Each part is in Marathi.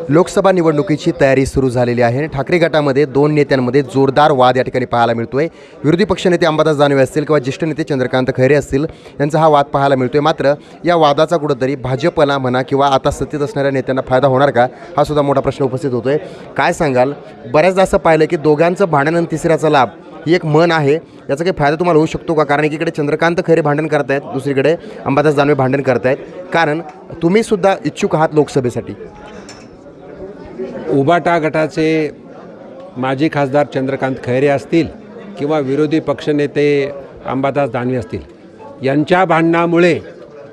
लोकसभा निवडणुकीची तयारी सुरू झालेली आहे आणि ठाकरे गटामध्ये दोन नेत्यांमध्ये जोरदार वाद या ठिकाणी पाहायला मिळतोय। विरोधी पक्षनेते अंबादास दानवे असतील किंवा ज्येष्ठ नेते चंद्रकांत खैरे असतील यांचा हा वाद पाहायला मिळतोय। मात्र या वादाचा कुठंतरी भाजपला म्हणा किंवा आता सत्तेत असणाऱ्या नेत्यांना फायदा होणार का, हा सुद्धा मोठा प्रश्न उपस्थित होतोय। काय सांगाल? बऱ्याचदा असं पाहिलं की दोघांचं भांडण आणि तिसऱ्याचा लाभ ही एक म्हण आहे, याचा काही फायदा तुम्हाला होऊ शकतो का? कारण एकीकडे चंद्रकांत खैरे भांडण करतायत, दुसरीकडे अंबादास दानवे भांडण करतायत, कारण तुम्ही सुद्धा इच्छुक आहात लोकसभेसाठी। उबाटा गटाचे माजी खासदार चंद्रकांत खैरे असतील किंवा विरोधी पक्षनेते अंबादास दानवे असतील, यांच्या भांडणामुळे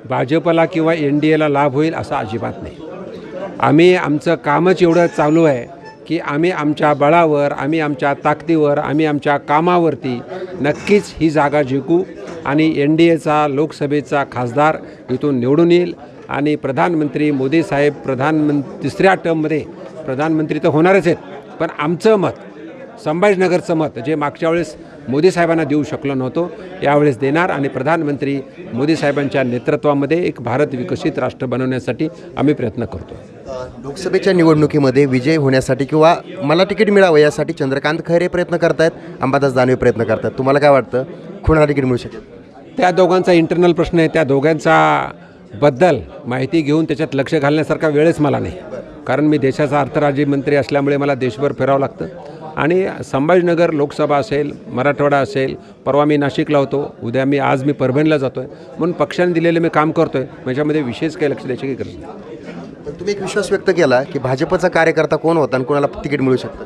भाजपला किंवा NDAला लाभ होईल असं अजिबात नाही। आमचं कामच एवढं चालू आहे की आम्ही आमच्या बळावर, आम्ही आमच्या ताकदीवर, आम्ही आमच्या कामावरती नक्कीच ही जागा जिंकू आणि NDAचा लोकसभेचा खासदार इथून निवडून येईल आणि प्रधानमंत्री मोदी साहेब तिसऱ्या टर्ममध्ये प्रधानमंत्री तर होणारच आहेत, पण आमचं मत, संभाजीनगरचं मत जे मागच्या वेळेस मोदी साहेबांना देऊ शकलो नव्हतो, यावेळेस देणार आणि प्रधानमंत्री मोदी साहेबांच्या नेतृत्वामध्ये एक भारत विकसित राष्ट्र बनवण्यासाठी आम्ही प्रयत्न करतो। लोकसभेच्या निवडणुकीमध्ये विजय होण्यासाठी किंवा मला तिकीट मिळावं यासाठी चंद्रकांत खैरे प्रयत्न करतायत, अंबादास दानवे प्रयत्न करतात। तुम्हाला काय वाटतं, कोणाला तिकीट मिळू शकेल? त्या दोघांचा इंटरनल प्रश्न आहे, त्या दोघांचा बद्दल माहिती घेऊन त्याच्यात लक्ष घालण्यासारखा वेळच मला नाही, कारण मी देशाचा अर्थराज्यमंत्री असल्यामुळे मला देशभर फिरावं लागतं आणि संभाजीनगर लोकसभा असेल, मराठवाडा असेल, परवा मी नाशिकला होतो, आज मी परभणीला जातो आहे, म्हणून पक्षाने दिलेले मी काम करतो आहे, माझ्यामध्ये विशेष काही लक्ष द्यायची काही गरज नाही। पण तुम्ही एक विश्वास व्यक्त केला की भाजपचा कार्यकर्ता कोण होता आणि कोणाला तिकीट मिळू शकतं,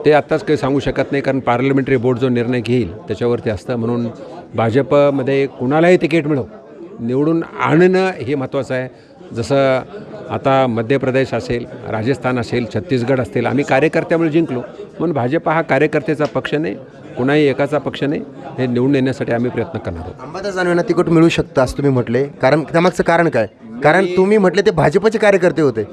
ते आत्ताच काही सांगू शकत नाही, कारण पार्लमेंटरी बोर्ड जो निर्णय घेईल त्याच्यावरती असतं, म्हणून भाजपमध्ये कुणालाही तिकीट निवडून आणणं हे महत्त्वाचं आहे। जसं आता मध्य प्रदेश असेल, राजस्थान असेल, छत्तीसगड असतील, आम्ही कार्यकर्त्यामुळे जिंकलो, म्हणून भाजप हा कार्यकर्त्याचा पक्ष नाही, कुणाही एकाचा पक्ष नाही, हे निवडून येण्यासाठी आम्ही प्रयत्न करणार आहोत। अंबादास दानवेंना तिकीट मिळू शकतं असं तुम्ही म्हटले, कारण त्यामागचं कारण काय? कारण तुम्ही म्हटले ते भाजपचे कार्यकर्ते होते।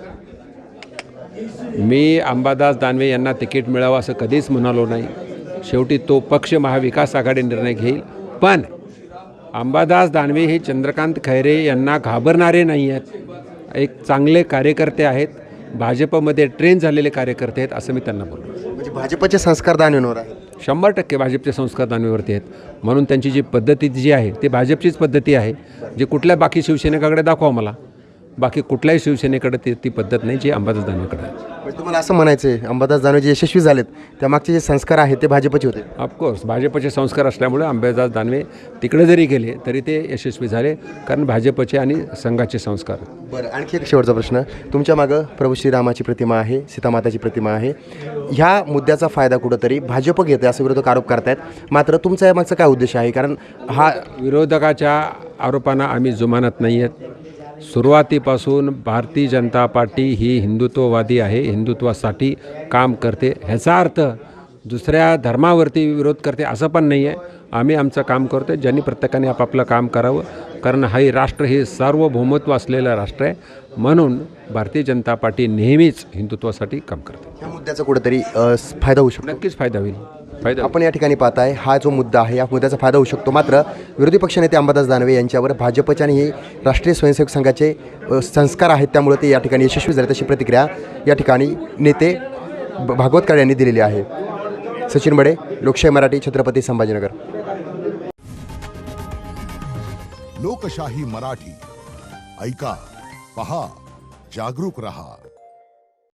मी अंबादास दानवे यांना तिकीट मिळावं असं कधीच म्हणालो नाही, शेवटी तो पक्ष महाविकास आघाडी निर्णय घेईल, पण अंबादास दानवे हे चंद्रकांत खैरे यांना घाबरणारे नाही आहेत, एक चांगले कार्यकर्ते आहेत, भाजपमध्ये ट्रेन झालेले कार्यकर्ते आहेत असं मी त्यांना बोललो। म्हणजे भाजपचे संस्कार दानवेंवर आहेत? 100% भाजपचे संस्कार दानवेवरती आहेत, म्हणून त्यांची जी पद्धती जी आहे ती भाजपचीच पद्धती आहे, जे कुठल्या बाकी शिवसेनेकडे दाखवा मला, बाकी कुठल्याही शिवसेनेकडे ती पद्धत नाही जी अंबादास दानवेकडे आहे। म्हणजे तुम्हाला असं म्हणायचं आहे अंबादास दानवे जे यशस्वी झालेत त्यामागचे जे संस्कार आहेत ते भाजपचे होते? ऑफकोर्स भाजपचे संस्कार असल्यामुळे अंबादास दानवे तिकडे जरी गेले तरी ते यशस्वी झाले, कारण भाजपचे आणि संघाचे संस्कार। बरं, आणखी एक शेवटचा प्रश्न, तुमच्या मागं प्रभू श्रीरामाची प्रतिमा आहे, सीतामाताची प्रतिमा आहे, ह्या मुद्द्याचा फायदा कुठंतरी भाजप घेते असं विरोधक आरोप करतायत, मात्र तुमचा यामागचा काय उद्देश आहे? कारण हा विरोधकाच्या आरोपांना आम्ही जुमानत नाही आहेत। सुरुवातीपासून भारतीय जनता पार्टी ही हिंदुत्ववादी आहे, हिंदुत्वासाठी काम करते, ह्याचा अर्थ दुसऱ्या धर्मावरती विरोध करते असं पण नाही आहे। आम्ही आमचं काम करतो, ज्यांनी प्रत्येकाने आपापलं काम करावं, कारण हे राष्ट्र हे सार्वभौमत्व असलेलं राष्ट्र आहे, म्हणून भारतीय जनता पार्टी नेहमीच हिंदुत्वासाठी काम करते। ह्या मुद्द्याचा कुठेतरी फायदा होऊ शकतो? नक्कीच फायदा होईल। आपण या ठिकाणी पाहताय हा जो मुद्दा आहे, या मुद्द्याचा फायदा होऊ शकतो, मात्र विरोधी पक्षनेते अंबादास दानवे यांच्यावर भाजपचे आणि हे राष्ट्रीय स्वयंसेवक संघाचे संस्कार आहेत, त्यामुळे ते या ठिकाणी यशस्वी झाले, तशी प्रतिक्रिया या ठिकाणी नेते भागवत काळे यांनी दिलेली आहे। सचिन बडे, लोकशाही मराठी, छत्रपती संभाजीनगर। लोकशाही मराठी, ऐका, पहा, जागरूक रहा।